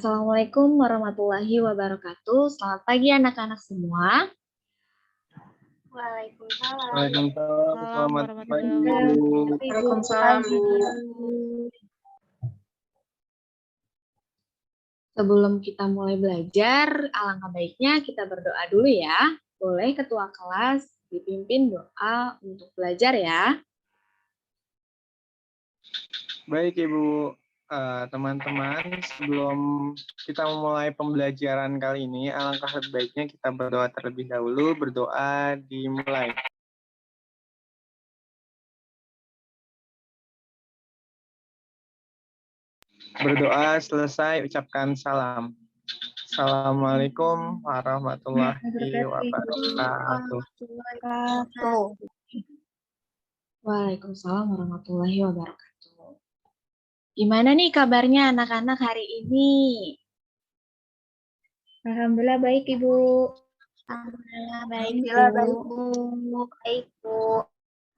Assalamualaikum warahmatullahi wabarakatuh. Selamat pagi anak-anak semua. Waalaikumsalam. Waalaikumsalam. Selamat pagi, Bu. Waalaikumsalam, Bu. Sebelum kita mulai belajar, alangkah baiknya kita berdoa dulu ya. Boleh ketua kelas dipimpin doa untuk belajar ya. Baik, Ibu. Teman-teman, sebelum kita memulai pembelajaran kali ini, alangkah baiknya kita berdoa terlebih dahulu. Berdoa dimulai. Berdoa selesai, ucapkan salam. Assalamualaikum warahmatullahi wabarakatuh. Waalaikumsalam warahmatullahi wabarakatuh. Gimana nih kabarnya anak-anak hari ini? Alhamdulillah baik, Ibu. Alhamdulillah baik, Alhamdulillah Bu. baik, Bu. Baik, Bu.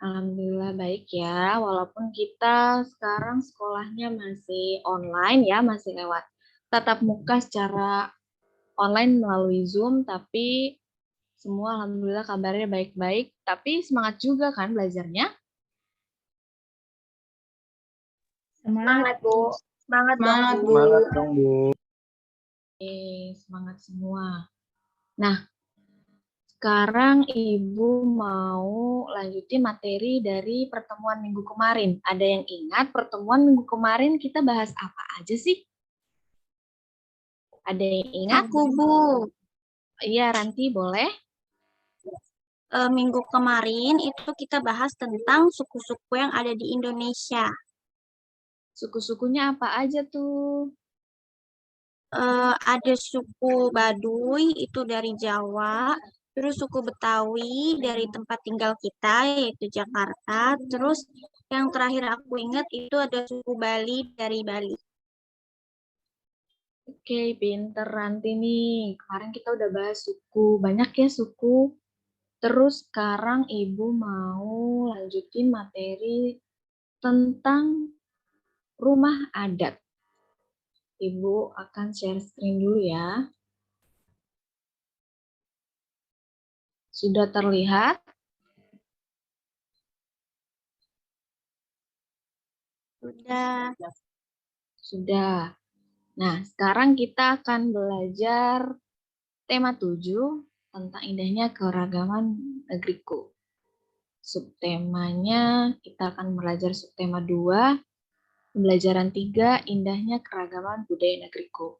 Alhamdulillah baik ya, walaupun kita sekarang sekolahnya masih online ya, masih lewat tatap muka secara online melalui Zoom, tapi semua alhamdulillah kabarnya baik-baik, tapi semangat juga kan belajarnya? Semangat, Bu. Semangat, Semangat dong, Bu. Semangat semua. Nah, sekarang Ibu mau lanjutin materi dari pertemuan minggu kemarin. Ada yang ingat pertemuan minggu kemarin kita bahas apa aja sih? Ada yang ingat? Aku, Bu. Iya, Ranti, boleh? Minggu kemarin itu kita bahas tentang suku-suku yang ada di Indonesia. Suku-sukunya apa aja tuh? Ada suku Baduy, itu dari Jawa. Terus suku Betawi dari tempat tinggal kita, yaitu Jakarta. Terus yang terakhir aku ingat itu ada suku Bali dari Bali. Oke, pinter Ranti nih. Kemarin kita udah bahas suku, banyak ya suku. Terus sekarang Ibu mau lanjutin materi tentang rumah adat. Ibu akan share screen dulu ya. Sudah terlihat? Sudah. Nah, sekarang kita akan belajar tema 7 tentang indahnya keragaman negeriku. Subtemanya kita akan belajar subtema 2, pembelajaran 3, indahnya keragaman budaya negeriku.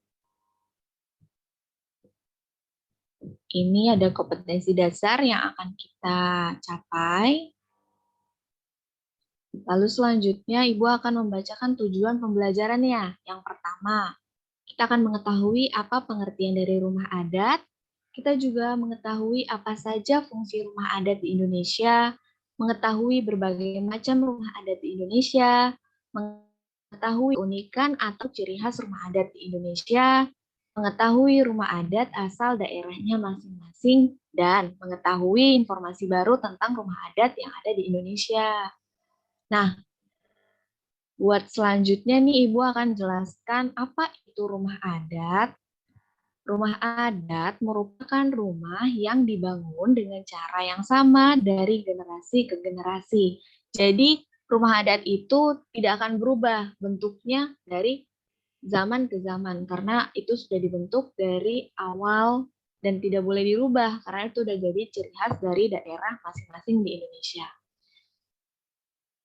Ini ada kompetensi dasar yang akan kita capai. Lalu selanjutnya Ibu akan membacakan tujuan pembelajarannya. Yang pertama, kita akan mengetahui apa pengertian dari rumah adat. Kita juga mengetahui apa saja fungsi rumah adat di Indonesia, mengetahui berbagai macam rumah adat di Indonesia, mengetahui keunikan atau ciri khas rumah adat di Indonesia, mengetahui rumah adat asal daerahnya masing-masing, dan mengetahui informasi baru tentang rumah adat yang ada di Indonesia. Nah, buat selanjutnya nih Ibu akan jelaskan apa itu rumah adat. Rumah adat merupakan rumah yang dibangun dengan cara yang sama dari generasi ke generasi. Jadi rumah adat itu tidak akan berubah bentuknya dari zaman ke zaman karena itu sudah dibentuk dari awal dan tidak boleh dirubah karena itu sudah jadi ciri khas dari daerah masing-masing di Indonesia.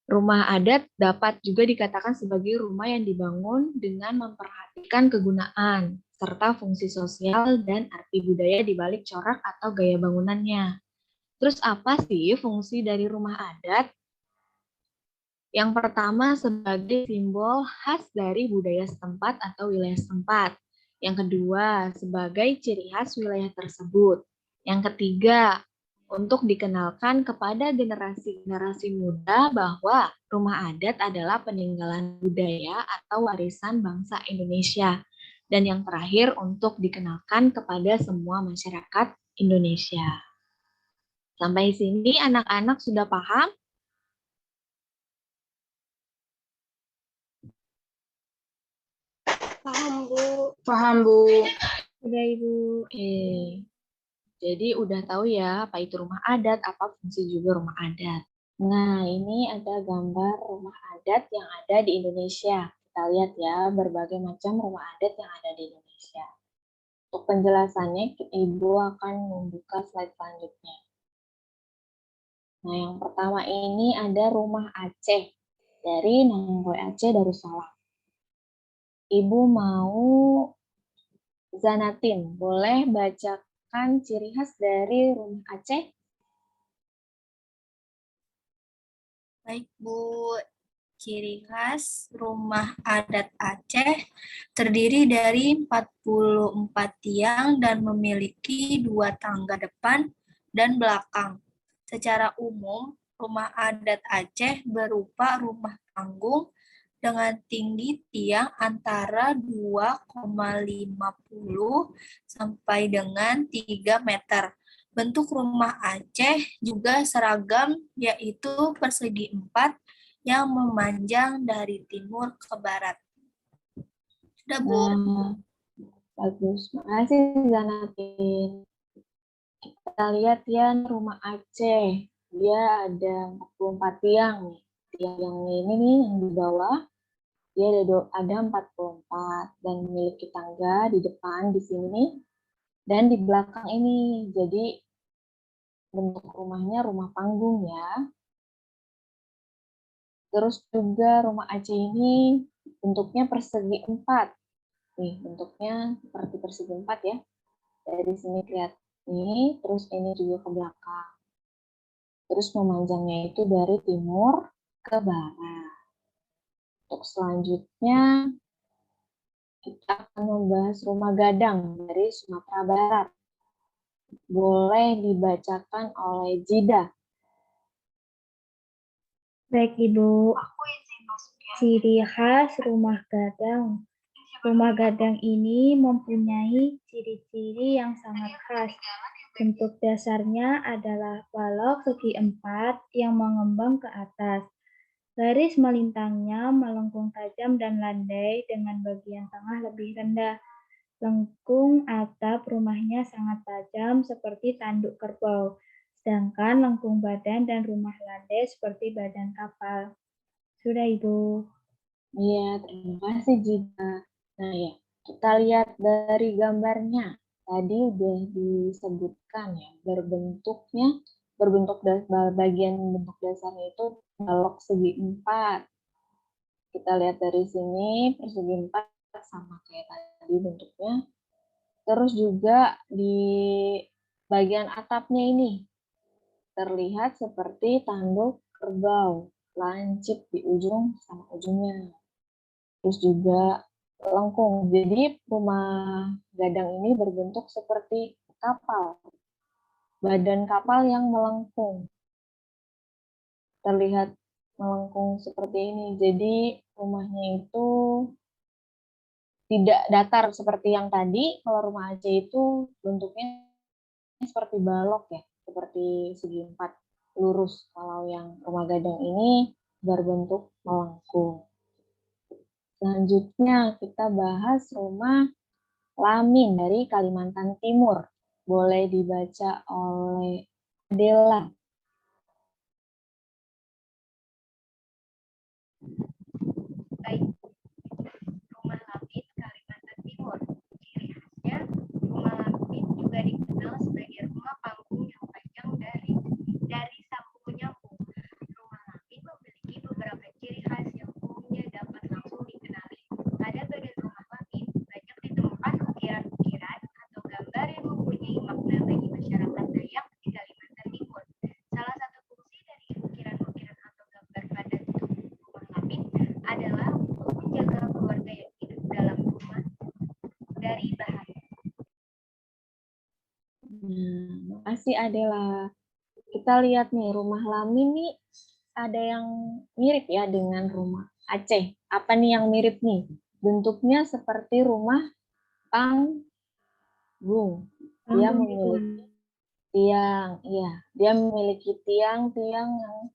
Rumah adat dapat juga dikatakan sebagai rumah yang dibangun dengan memperhatikan kegunaan, serta fungsi sosial dan arti budaya di balik corak atau gaya bangunannya. Terus apa sih fungsi dari rumah adat? Yang pertama sebagai simbol khas dari budaya setempat atau wilayah setempat. Yang kedua sebagai ciri khas wilayah tersebut. Yang ketiga, untuk dikenalkan kepada generasi-generasi muda bahwa rumah adat adalah peninggalan budaya atau warisan bangsa Indonesia. Dan yang terakhir, untuk dikenalkan kepada semua masyarakat Indonesia. Sampai sini anak-anak sudah paham? Paham, Bu. Paham, Bu. Udah, Ibu. Jadi udah tahu ya apa itu rumah adat, apa fungsi juga rumah adat. Nah, ini ada gambar rumah adat yang ada di Indonesia. Kita lihat ya, berbagai macam rumah adat yang ada di Indonesia. Untuk penjelasannya, Ibu akan membuka slide selanjutnya. Nah, yang pertama ini ada rumah Aceh dari Nanggroe Aceh Darussalam. Ibu mau Zanatin, boleh bacakan ciri khas dari rumah Aceh? Baik, Bu. Ciri khas rumah adat Aceh terdiri dari 44 tiang dan memiliki 2 tangga depan dan belakang. Secara umum, rumah adat Aceh berupa rumah panggung dengan tinggi tiang antara 2,50 sampai dengan 3 meter. Bentuk rumah Aceh juga seragam, yaitu persegi 4 yang memanjang dari timur ke barat. Sudah, Bu. Nah, bagus. Makasih, Zanatin. Kita lihat ya rumah Aceh. Dia ada 44 tiang nih. Tiang yang ini nih, yang di bawah, dia ada 44 dan memiliki tangga di depan di sini nih, dan di belakang ini. Jadi bentuk rumahnya rumah panggung ya. Terus juga rumah Aceh ini bentuknya persegi 4. Nih, bentuknya seperti persegi 4 ya. Dari sini lihat nih, terus ini juga ke belakang. Terus memanjangnya itu dari timur ke barat. Untuk selanjutnya, kita akan membahas rumah gadang dari Sumatera Barat. Boleh dibacakan oleh Jida. Baik, Ibu. Ciri khas rumah gadang. Rumah gadang ini mempunyai ciri-ciri yang sangat khas. Bentuk dasarnya adalah balok segi 4 yang mengembang ke atas. Garis melintangnya melengkung tajam dan landai dengan bagian tengah lebih rendah. Lengkung atap rumahnya sangat tajam seperti tanduk kerbau. Sedangkan lengkung badan dan rumah landai seperti badan kapal. Sudah, Ibu. Iya, terima kasih Jida. Nah ya, kita lihat dari gambarnya. Tadi udah disebutkan ya, bagian bentuk dasarnya itu balok segi 4. Kita lihat dari sini, persegi 4 sama kayak tadi bentuknya. Terus juga di bagian atapnya ini terlihat seperti tanduk kerbau, lancip di ujung sama ujungnya. Terus juga lengkung. Jadi rumah gadang ini berbentuk seperti kapal. Badan kapal yang melengkung. Terlihat melengkung seperti ini. Jadi rumahnya itu tidak datar seperti yang tadi. Kalau rumah Aceh itu bentuknya seperti balok ya, seperti segi 4 lurus. Kalau yang rumah gadang ini berbentuk melengkung. Selanjutnya kita bahas rumah Lamin dari Kalimantan Timur. Boleh dibaca oleh Adela. Baik. Rumah Lamin, Kalimantan Timur. Ciri khasnya, rumah Lamin juga dikenal sebagai rumah panggung yang panjang dari sambung menyambung. Rumah Lamin memiliki beberapa ciri khas yang umumnya dapat langsung dikenali. Pada bagian rumah Lamin, banyak ditemukan ukiran-ukiran atau gambar yang mempunyai makna bagi masyarakat Dayak di Kalimantan Timur. Salah satu fungsi dari ukiran-ukiran atau gambar pada rumah Lamin adalah untuk menjaga keluarga yang hidup dalam rumah dari bahaya. Makasih Adela. Kita lihat nih, rumah Lamin nih ada yang mirip ya dengan rumah Aceh. Apa nih yang mirip nih? Bentuknya seperti rumah panggung. Dia memiliki tiang, iya. Dia memiliki tiang-tiang yang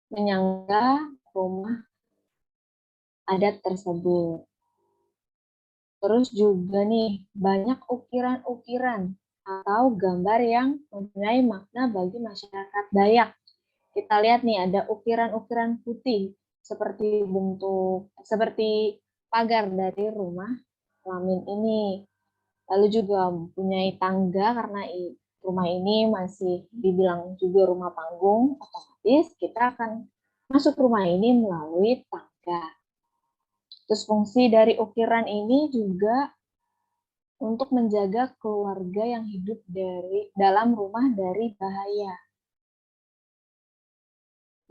menyangga rumah adat tersebut. Terus juga nih, banyak ukiran-ukiran atau gambar yang mempunyai makna bagi masyarakat Dayak. Kita lihat nih, ada ukiran-ukiran putih seperti pagar dari rumah Lamin ini. Lalu juga mempunyai tangga karena rumah ini masih dibilang juga rumah panggung, otomatis kita akan masuk rumah ini melalui tangga. Terus fungsi dari ukiran ini juga untuk menjaga keluarga yang hidup dalam rumah dari bahaya.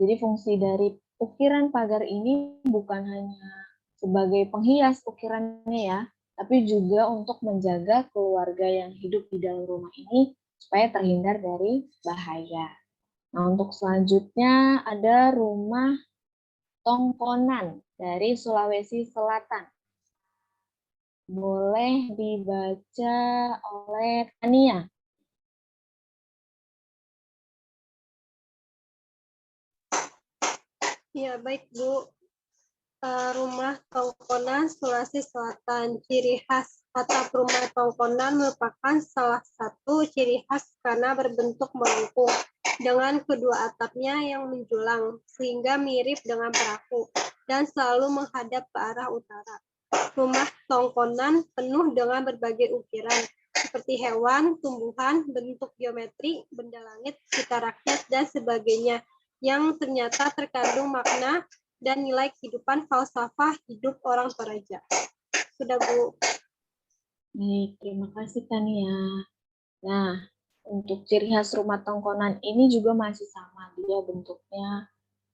Jadi fungsi dari ukiran pagar ini bukan hanya sebagai penghias ukirannya ya, tapi juga untuk menjaga keluarga yang hidup di dalam rumah ini supaya terhindar dari bahaya. Nah, untuk selanjutnya ada rumah tongkonan dari Sulawesi Selatan. Boleh dibaca oleh Tania. Ya, baik Bu. Rumah tongkonan Sulawesi Selatan. Ciri khas atap rumah tongkonan merupakan salah satu ciri khas karena berbentuk melengkung dengan kedua atapnya yang menjulang sehingga mirip dengan perahu dan selalu menghadap ke arah utara. Rumah tongkonan penuh dengan berbagai ukiran seperti hewan, tumbuhan, bentuk geometri, benda langit, cita rakyat, dan sebagainya yang ternyata terkandung makna dan nilai kehidupan falsafah hidup orang Toraja. Sudah, Bu. Baik, terima kasih Tania. Nah, untuk ciri khas rumah tongkonan ini juga masih sama, dia bentuknya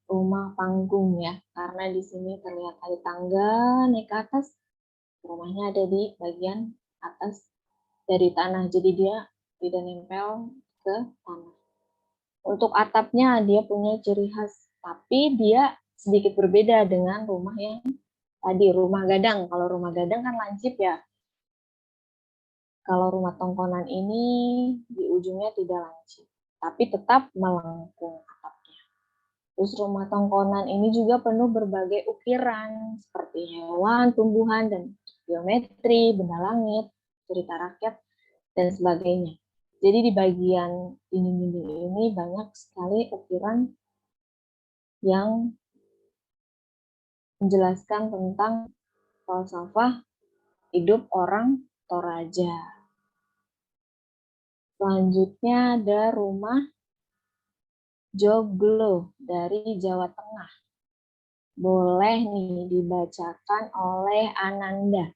rumah panggung ya, karena di sini terlihat ada tangga naik ke atas, rumahnya ada di bagian atas dari tanah, jadi dia tidak nempel ke tanah. Untuk atapnya dia punya ciri khas, tapi dia sedikit berbeda dengan rumah yang tadi, rumah gadang. Kalau rumah gadang kan lancip ya. Kalau rumah tongkonan ini di ujungnya tidak lancip, tapi tetap melengkung atapnya. Terus rumah tongkonan ini juga penuh berbagai ukiran seperti hewan, tumbuhan, dan geometri, benda langit, cerita rakyat, dan sebagainya. Jadi di bagian dinding-dinding ini banyak sekali ukiran yang menjelaskan tentang falsafah hidup orang Toraja. Selanjutnya ada rumah Joglo dari Jawa Tengah. Boleh nih dibacakan oleh Ananda.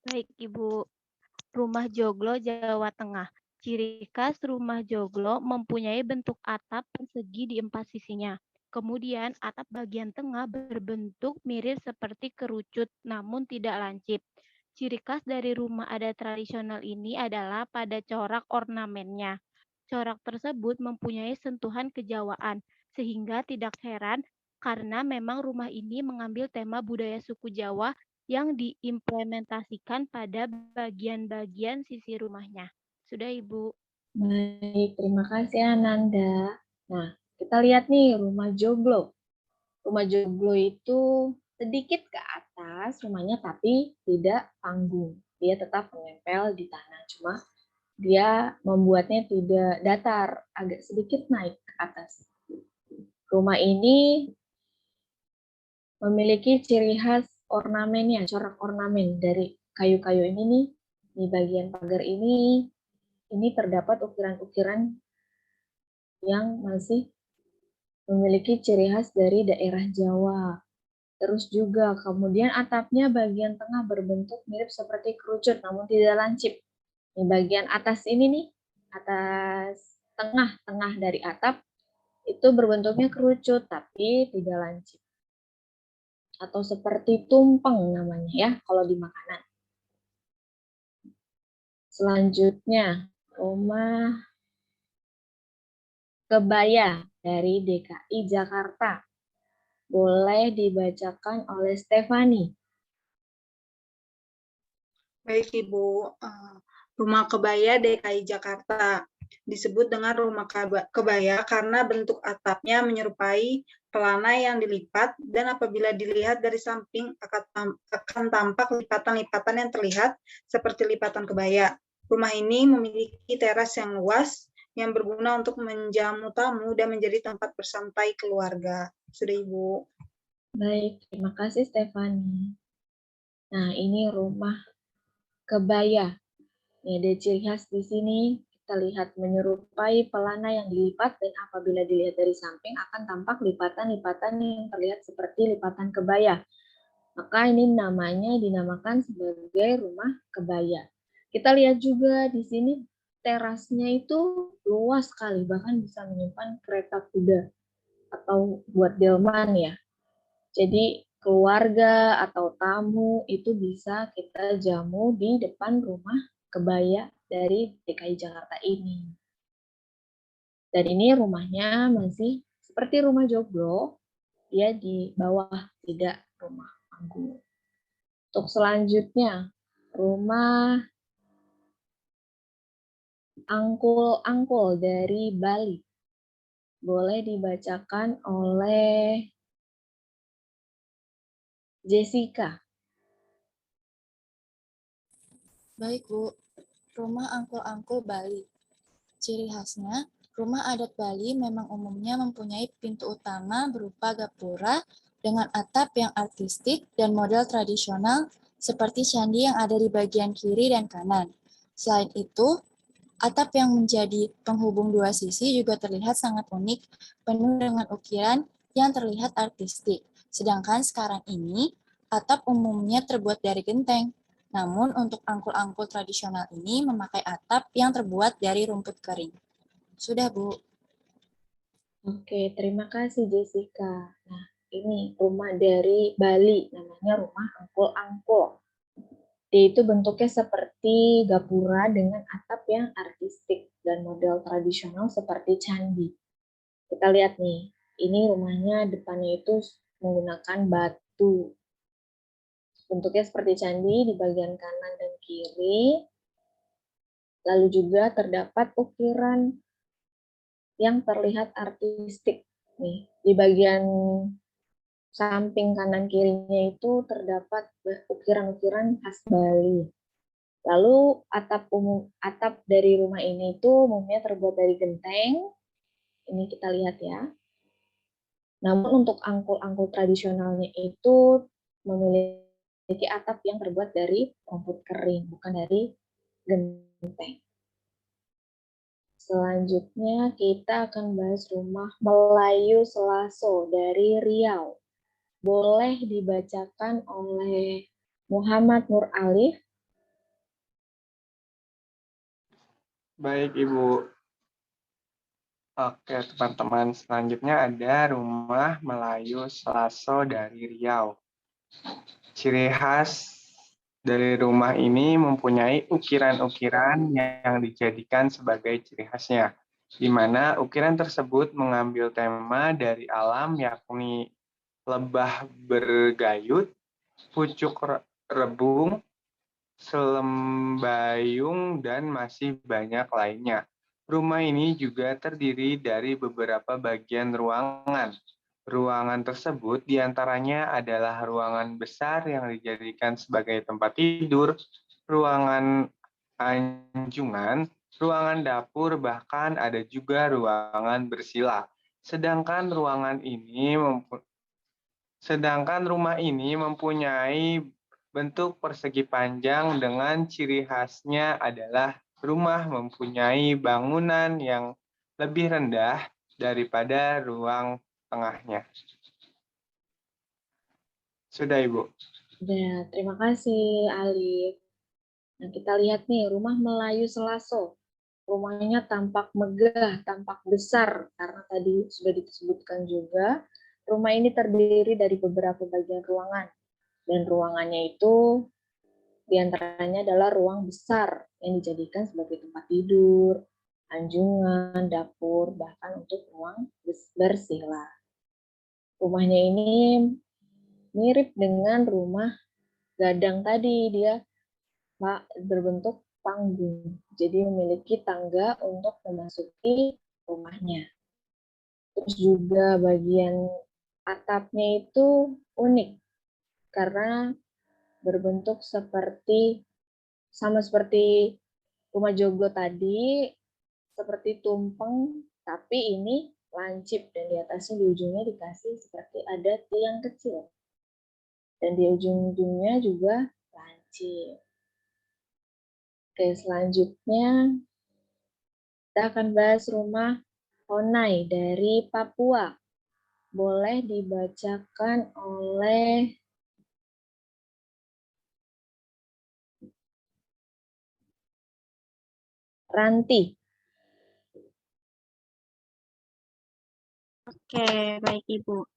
Baik, Ibu. Rumah Joglo Jawa Tengah. Ciri khas rumah Joglo mempunyai bentuk atap persegi di 4 sisinya. Kemudian atap bagian tengah berbentuk mirip seperti kerucut namun tidak lancip. Ciri khas dari rumah adat tradisional ini adalah pada corak ornamennya. Corak tersebut mempunyai sentuhan kejawaan, sehingga tidak heran karena memang rumah ini mengambil tema budaya suku Jawa yang diimplementasikan pada bagian-bagian sisi rumahnya. Sudah, Ibu. Baik, terima kasih Ananda. Nah, kita lihat nih rumah Joglo. Rumah Joglo itu sedikit ke atas rumahnya tapi tidak panggung. Dia tetap menempel di tanah, cuma dia membuatnya tidak datar, agak sedikit naik ke atas. Rumah ini memiliki ciri khas ornamennya, corak ornamen dari kayu-kayu ini nih. Di bagian pagar ini terdapat ukiran-ukiran yang masih memiliki ciri khas dari daerah Jawa. Terus juga kemudian atapnya bagian tengah berbentuk mirip seperti kerucut namun tidak lancip. Di bagian atas ini nih, atas tengah dari atap itu berbentuknya kerucut tapi tidak lancip. Atau seperti tumpeng namanya ya kalau di makanan. Selanjutnya, rumah kebaya dari DKI Jakarta. Boleh dibacakan oleh Stefani. Baik, Ibu. Rumah kebaya DKI Jakarta disebut dengan rumah kebaya karena bentuk atapnya menyerupai pelana yang dilipat, dan apabila dilihat dari samping akan tampak lipatan-lipatan yang terlihat seperti lipatan kebaya. Rumah ini memiliki teras yang luas yang berguna untuk menjamu tamu dan menjadi tempat bersantai keluarga. Sudah, Ibu. Baik, terima kasih Stefani. Nah, ini rumah kebaya. Ini ada ciri khas di sini. Kita lihat menyerupai pelana yang dilipat dan apabila dilihat dari samping akan tampak lipatan-lipatan yang terlihat seperti lipatan kebaya. Maka ini namanya dinamakan sebagai rumah kebaya. Kita lihat juga di sini terasnya itu luas sekali, bahkan bisa menyimpan kereta kuda atau buat delman ya. Jadi keluarga atau tamu itu bisa kita jamu di depan rumah kebaya dari DKI Jakarta ini. Dan ini rumahnya masih seperti rumah joglo, dia di bawah, tidak rumah panggung. Untuk selanjutnya, rumah angkul-angkul dari Bali. Boleh dibacakan oleh Jessica. Baik, Bu. Rumah angkul-angkul Bali. Ciri khasnya, rumah adat Bali memang umumnya mempunyai pintu utama berupa gapura dengan atap yang artistik dan model tradisional seperti candi yang ada di bagian kiri dan kanan. Selain itu, atap yang menjadi penghubung dua sisi juga terlihat sangat unik, penuh dengan ukiran yang terlihat artistik. Sedangkan sekarang ini, atap umumnya terbuat dari genteng. Namun untuk angkul-angkul tradisional ini memakai atap yang terbuat dari rumput kering. Sudah, Bu. Oke, terima kasih Jessica. Nah, ini rumah dari Bali, namanya rumah angkul-angkul. Dia itu bentuknya seperti gapura dengan atap yang artistik dan model tradisional seperti candi. Kita lihat nih, ini rumahnya depannya itu menggunakan batu. Bentuknya seperti candi di bagian kanan dan kiri. Lalu juga terdapat ukiran yang terlihat artistik. Nih, di bagian samping kanan kirinya itu terdapat ukiran-ukiran khas Bali. Lalu atap dari rumah ini itu umumnya terbuat dari genteng. Ini kita lihat ya. Namun untuk angkul-angkul tradisionalnya itu memiliki atap yang terbuat dari rumput kering, bukan dari genteng. Selanjutnya kita akan bahas rumah Melayu Selaso dari Riau. Boleh dibacakan oleh Muhammad Nur Alif. Baik, Ibu. Oke, teman-teman. Selanjutnya ada rumah Melayu Selaso dari Riau. Ciri khas dari rumah ini mempunyai ukiran-ukiran yang dijadikan sebagai ciri khasnya, di mana ukiran tersebut mengambil tema dari alam, yakni lebah bergayut, pucuk rebung, selembayung, dan masih banyak lainnya. Rumah ini juga terdiri dari beberapa bagian ruangan. Ruangan tersebut diantaranya adalah ruangan besar yang dijadikan sebagai tempat tidur, ruangan anjungan, ruangan dapur, bahkan ada juga ruangan bersila. Sedangkan rumah ini mempunyai bentuk persegi panjang dengan ciri khasnya adalah rumah mempunyai bangunan yang lebih rendah daripada ruang tengahnya. Sudah, Ibu. Ya, terima kasih Alif. Nah, kita lihat nih rumah Melayu Selaso. Rumahnya tampak megah, tampak besar karena tadi sudah disebutkan juga. Rumah ini terdiri dari beberapa bagian ruangan dan ruangannya itu diantaranya adalah ruang besar yang dijadikan sebagai tempat tidur, anjungan, dapur, bahkan untuk ruang bersila. Rumahnya ini mirip dengan rumah gadang tadi, dia berbentuk panggung, jadi memiliki tangga untuk memasuki rumahnya. Terus juga bagian atapnya itu unik karena berbentuk sama seperti rumah joglo tadi, seperti tumpeng, tapi ini lancip dan di atasnya di ujungnya dikasih seperti ada tiang kecil. Dan di ujung-ujungnya juga lancip. Oke, selanjutnya kita akan bahas rumah Honai dari Papua. Boleh dibacakan oleh Ranti. Oke, baik Ibu.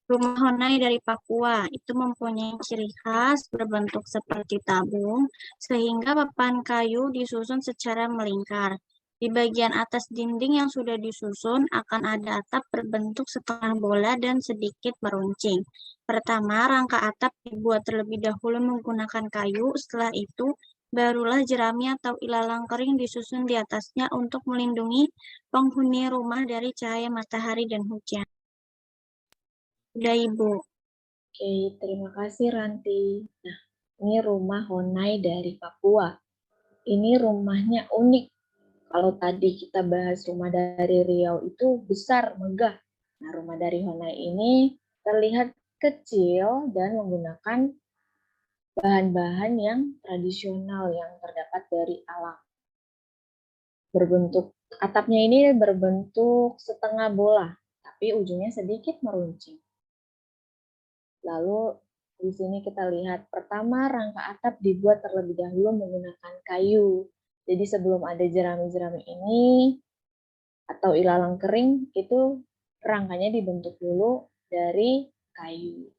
Rumah Honai dari Papua itu mempunyai ciri khas berbentuk seperti tabung, sehingga papan kayu disusun secara melingkar. Di bagian atas dinding yang sudah disusun akan ada atap berbentuk setengah bola dan sedikit meruncing. Pertama, rangka atap dibuat terlebih dahulu menggunakan kayu, setelah itu barulah jerami atau ilalang kering disusun di atasnya untuk melindungi penghuni rumah dari cahaya matahari dan hujan. Udah Ibu. Oke, terima kasih Ranti. Nah, ini rumah Honai dari Papua. Ini rumahnya unik. Kalau tadi kita bahas rumah dari Riau itu besar, megah. Nah, rumah dari Honai ini terlihat kecil dan menggunakan bahan-bahan yang tradisional yang terdapat dari alam. Atapnya ini berbentuk setengah bola, tapi ujungnya sedikit meruncing. Lalu di sini kita lihat pertama rangka atap dibuat terlebih dahulu menggunakan kayu. Jadi sebelum ada jerami-jerami ini atau ilalang kering, itu rangkanya dibentuk dulu dari kayu.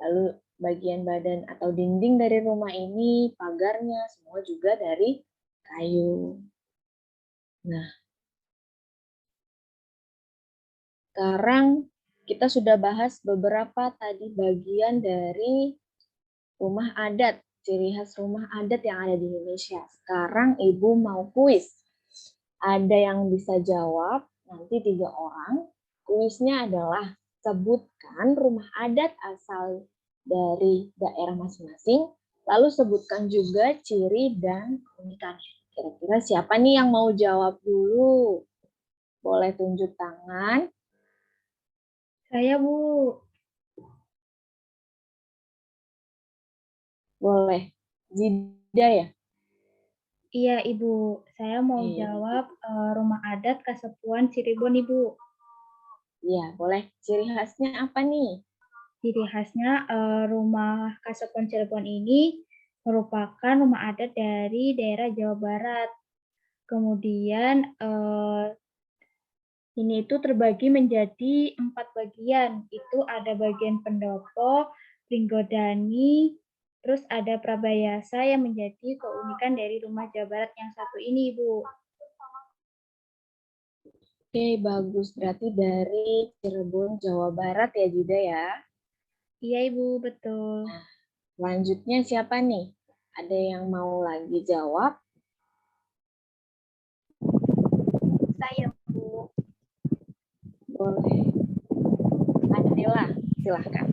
Lalu bagian badan atau dinding dari rumah ini, pagarnya, semua juga dari kayu. Nah, sekarang kita sudah bahas beberapa tadi bagian dari rumah adat, ciri khas rumah adat yang ada di Indonesia. Sekarang Ibu mau kuis. Ada yang bisa jawab, nanti 3 orang. Kuisnya adalah sebutkan rumah adat asal dari daerah masing-masing, lalu sebutkan juga ciri dan keunikannya. Kira-kira siapa nih yang mau jawab dulu? Boleh tunjuk tangan. Saya, Bu. Boleh. Zida ya? Iya, Ibu. Saya mau Iya. jawab rumah adat Kasepuan Cirebon, Ibu. Iya, boleh. Ciri khasnya apa nih? Ciri khasnya rumah Kasepuan Cirebon ini merupakan rumah adat dari daerah Jawa Barat. Kemudian ini itu terbagi menjadi 4 bagian. Itu ada bagian pendopo, pringgodani, terus ada prabayasa yang menjadi keunikan dari rumah Jawa Barat yang satu ini, Ibu. Oke, bagus. Berarti dari Cirebon, Jawa Barat ya, Jida ya? Iya, Ibu, betul. Nah, selanjutnya siapa nih? Ada yang mau lagi jawab? Saya, Bu. Boleh. Adela, silahkan.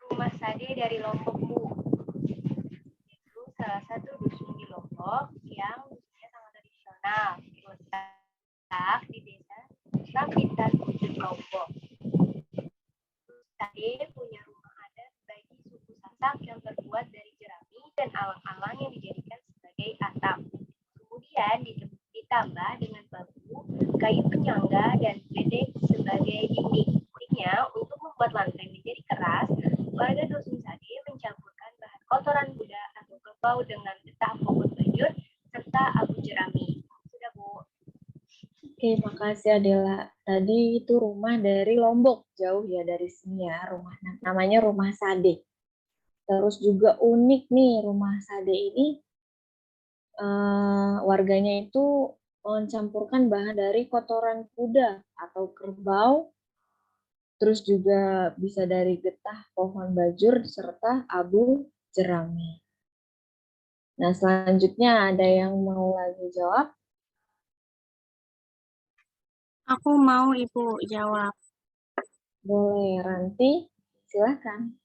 Rumah Sade dari Lombok, Bu. Itu salah satu dusun di Lombok yang dusunnya sangat tradisional, terletak di desa Rambitan, Ujung Lombok. Sade punya rumah adat bagi suku Sasak yang terbuat dari jerami dan alang-alang yang dijadikan sebagai atap. Kemudian ditambah dengan bambu, kayu penyangga, dan bedek sebagai dinding. Uniknya, untuk membuat lantai menjadi keras, warga dusun Sade mencampurkan bahan kotoran kuda atau kerbau dengan getah pohon bajur serta abu jerami. Sudah, Bu. Oke, makasih Adela. Tadi itu rumah dari Lombok, jauh ya dari sini ya, namanya Rumah Sade. Terus juga unik nih rumah Sade ini, warganya itu mencampurkan bahan dari kotoran kuda atau kerbau, terus juga bisa dari getah pohon bajur serta abu jerami. Nah, selanjutnya ada yang mau lagi jawab? Aku mau Ibu jawab. Boleh, Ranti, silakan.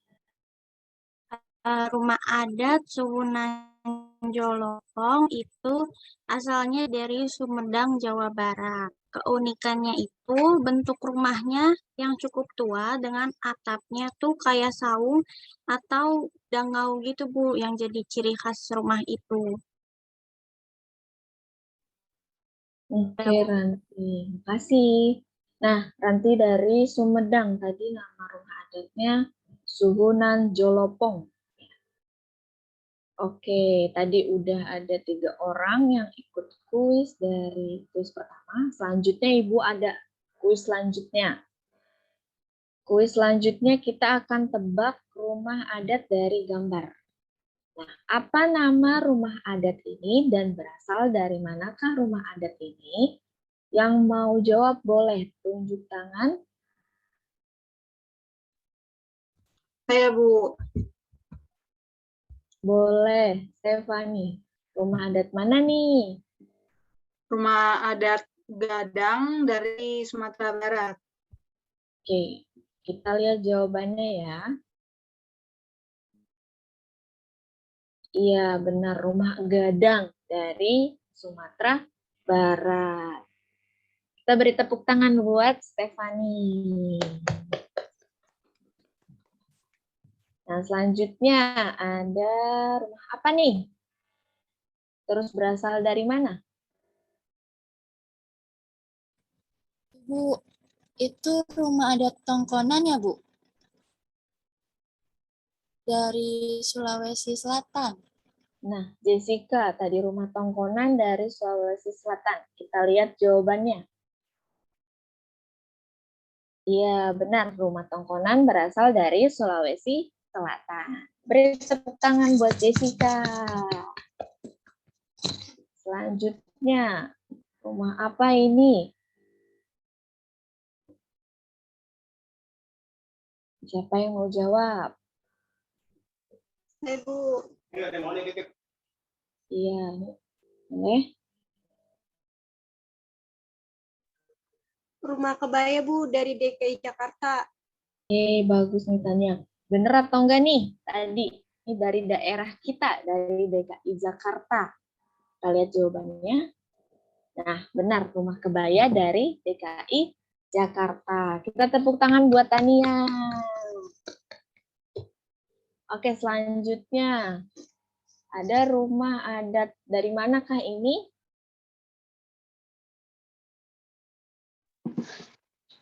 Rumah adat Suwunan Jolopong itu asalnya dari Sumedang, Jawa Barat. Keunikannya itu bentuk rumahnya yang cukup tua dengan atapnya tuh kayak saung atau dangau gitu Bu, yang jadi ciri khas rumah itu. Oke, Ranti. Makasih. Nah, Ranti dari Sumedang. Tadi nama rumah adatnya Suhunan Jolopong. Oke, tadi udah ada 3 orang yang ikut kuis dari kuis pertama. Selanjutnya Ibu ada kuis selanjutnya. Kuis selanjutnya kita akan tebak rumah adat dari gambar. Nah, apa nama rumah adat ini dan berasal dari manakah rumah adat ini? Yang mau jawab boleh tunjuk tangan. Saya Bu, Boleh, Stefani. Rumah adat mana nih? rumah adat Gadang dari Sumatera Barat. Oke, kita lihat jawabannya ya. Iya, benar. Rumah Gadang dari Sumatera Barat. Kita beri tepuk tangan buat Stefani. Nah, selanjutnya ada rumah apa nih? Terus berasal dari mana? Bu, itu rumah adat Tongkonan ya, Bu? Dari Sulawesi Selatan. Nah, Jessica, tadi rumah Tongkonan dari Sulawesi Selatan. Kita lihat jawabannya. Iya, benar. Rumah Tongkonan berasal dari Sulawesi Selatan. Beri tepuk tangan buat Jessica. Selanjutnya, rumah apa ini? Siapa yang mau jawab? Saya Bu, Iya, boleh. rumah kebaya Bu dari DKI Jakarta. Bagus nih Tania. Bener atau enggak nih? Tadi, ini dari daerah kita, dari DKI Jakarta. Kita lihat jawabannya. Nah, benar. Rumah kebaya dari DKI Jakarta. Kita tepuk tangan buat Tania. Oke, selanjutnya. Ada rumah adat dari manakah ini?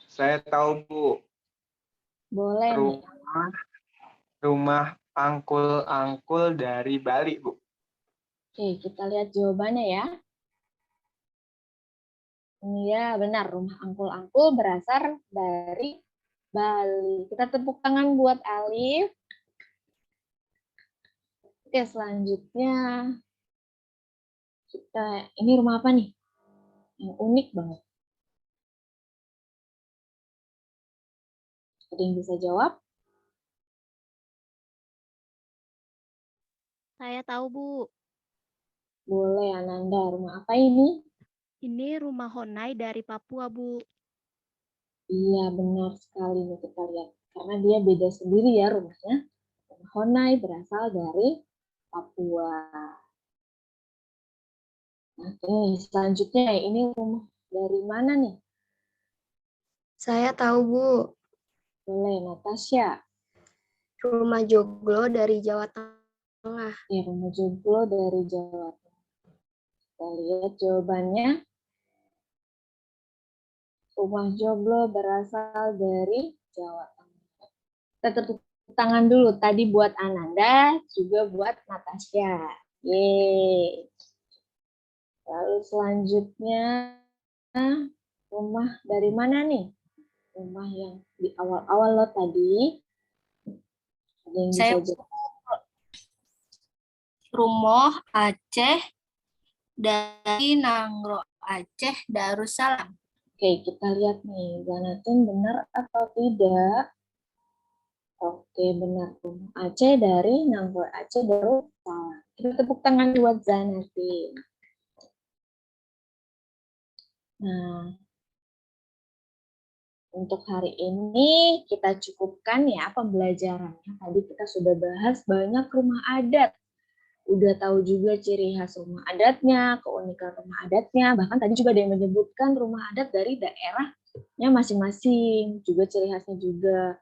Saya tahu, Bu. Boleh nih. Rumah angkul-angkul dari Bali, Bu. Oke, kita lihat jawabannya ya. Iya, benar. Rumah angkul-angkul berasal dari Bali. Kita tepuk tangan buat Alif. Oke, selanjutnya ini rumah apa nih? Yang unik banget. Ada yang bisa jawab? Saya tahu, Bu. Boleh, Ananda. Rumah apa ini? Ini rumah Honai dari Papua, Bu. Iya, benar sekali nih kita lihat. Karena dia beda sendiri ya rumahnya. Rumah Honai berasal dari Papua. Oke, selanjutnya ini rumah dari mana nih? Saya tahu, Bu. Boleh, Natasha. Rumah Joglo dari Jawa Tengah. Ya, rumah Joglo dari Jawa Tengah. Kita lihat jawabannya. Rumah Joglo berasal dari Jawa Tengah. Kita tepuk tangan dulu. Tadi buat Ananda, juga buat Natasha. Yeay. Lalu selanjutnya, rumah dari mana nih? Rumah yang di awal-awal lo tadi. Ada yang bisa jawab? Rumoh Aceh dari Nangro Aceh Darussalam. Oke, kita lihat nih. Zanatin benar atau tidak? Oke, benar. Rumah Aceh dari Nanggroe Aceh Darussalam. Kita tepuk tangan buat Zanatin. Nah, untuk hari ini kita cukupkan ya pembelajarannya. Tadi kita sudah bahas banyak rumah adat. Udah tahu juga ciri khas rumah adatnya, keunikan rumah adatnya. Bahkan tadi juga ada yang menyebutkan rumah adat dari daerahnya masing-masing. Juga ciri khasnya juga.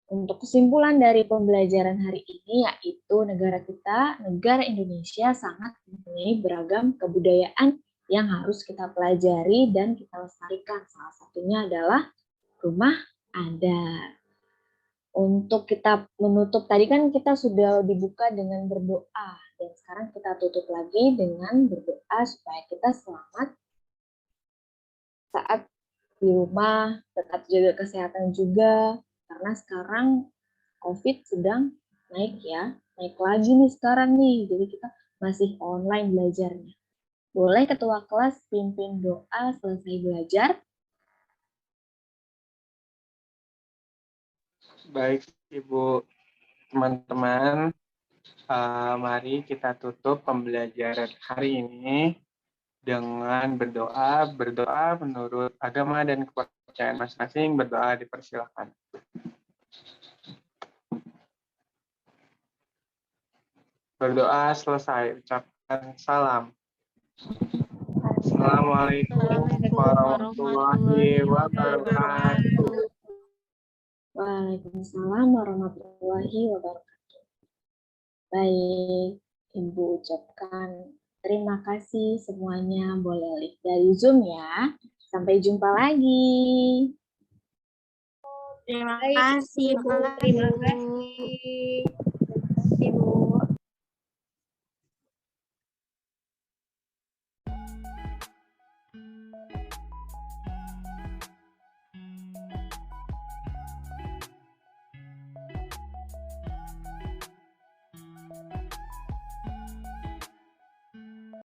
Untuk kesimpulan dari pembelajaran hari ini yaitu negara kita, negara Indonesia sangat mempunyai beragam kebudayaan yang harus kita pelajari dan kita lestarikan. Salah satunya adalah rumah adat. Untuk kita menutup, tadi kan kita sudah dibuka dengan berdoa, dan sekarang kita tutup lagi dengan berdoa supaya kita selamat saat di rumah, tetap jaga kesehatan juga, karena sekarang COVID sedang naik ya, naik lagi nih sekarang nih, jadi kita masih online belajarnya. Boleh ketua kelas pimpin doa selesai belajar? Baik, Ibu. Teman-teman, mari kita tutup pembelajaran hari ini dengan berdoa. Berdoa menurut agama dan kepercayaan masing-masing. Berdoa dipersilakan. Berdoa selesai. Ucapkan salam. Assalamualaikum warahmatullahi wabarakatuh. Waalaikumsalam warahmatullahi wabarakatuh. Baik, Ibu ucapkan terima kasih semuanya. Boleh lihat dari Zoom ya. Sampai jumpa lagi. Terima kasih, Bu. Terima kasih. Terima kasih, Bu.